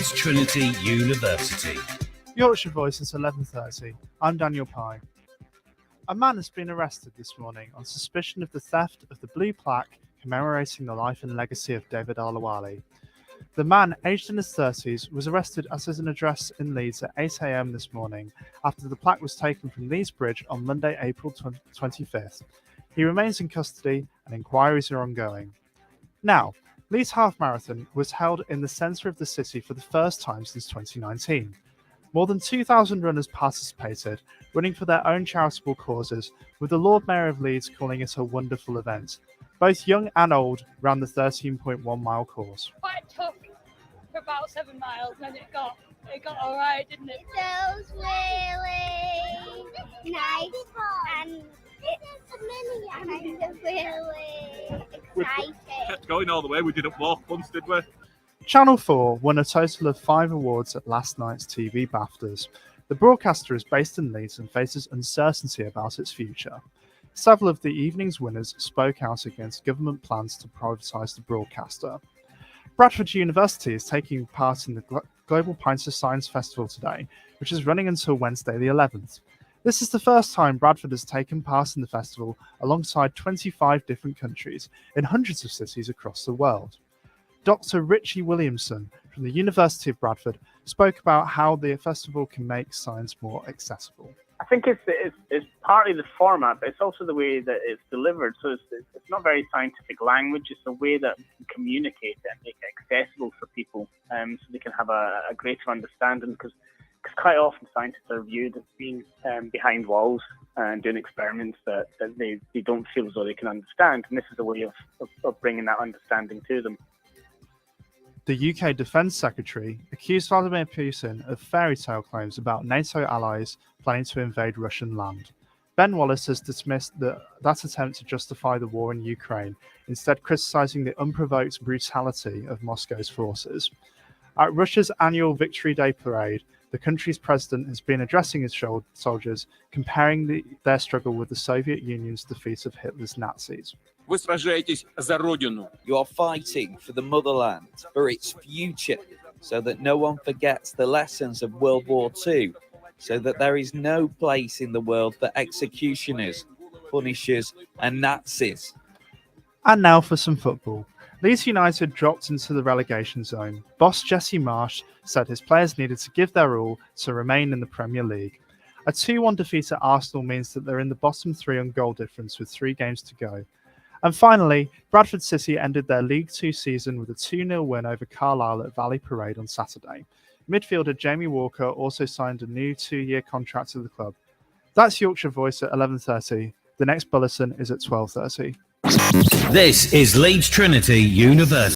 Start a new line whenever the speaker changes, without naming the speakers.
Leeds Trinity University.
Yorkshire Voice at 11:30. I'm Daniel Pye. A man has been arrested this morning on suspicion of the theft of the blue plaque commemorating the life and legacy of David Alawali. The man, aged in his 30s, was arrested at an address in Leeds at 8 a.m. this morning after the plaque was taken from Leeds Bridge on Monday, April 25th. He remains in custody and inquiries are ongoing. Now, Leeds Half Marathon was held in the centre of the city for the first time since 2019. More than 2,000 runners participated, running for their own charitable causes, with the Lord Mayor of Leeds calling it a wonderful event. Both young and old ran the 13.1-mile course.
Quite tough for about 7 miles, and it got all right, didn't it?
It was really nice, and it's really exciting.
Kept going all the way. We didn't walk once, did we?
Channel 4 won a total of 5 awards at last night's TV BAFTAs. The broadcaster is based in Leeds and faces uncertainty about its future. Several of the evening's winners spoke out against government plans to privatise the broadcaster. Bradford University is taking part in the Global Pints of Science Festival today, which is running until Wednesday the 11th. This is the first time Bradford has taken part in the festival alongside 25 different countries in hundreds of cities across the world. Dr. Richie Williamson from the University of Bradford spoke about how the festival can make science more accessible.
I think it's partly the format, but it's also the way that it's delivered. So it's not very scientific language. It's the way that we can communicate it and make it accessible for people, so they can have a greater understanding. Because quite often scientists are viewed as being behind walls and doing experiments that they don't feel as though they can understand. And this is a way of bringing that understanding to them.
The UK Defence Secretary accused Vladimir Putin of fairy tale claims about NATO allies planning to invade Russian land. Ben Wallace has dismissed that attempt to justify the war in Ukraine, instead criticising the unprovoked brutality of Moscow's forces. At Russia's annual Victory Day parade, the country's president has been addressing his soldiers, comparing their struggle with the Soviet Union's defeat of Hitler's Nazis.
Вы сражаетесь за родину.
You are fighting for the motherland, for its future, so that no one forgets the lessons of World War II, so that there is no place in the world for executioners, punishers, and Nazis.
And now for some football. Leeds United dropped into the relegation zone. Boss Jesse Marsh said his players needed to give their all to remain in the Premier League. A 2-1 defeat at Arsenal means that they're in the bottom 3 on goal difference with 3 games to go. And finally, Bradford City ended their League 2 season with a 2-0 win over Carlisle at Valley Parade on Saturday. Midfielder Jamie Walker also signed a new 2-year contract with the club. That's Yorkshire Voice at 11:30. The next bulletin is at 12:30.
This is Leeds Trinity University.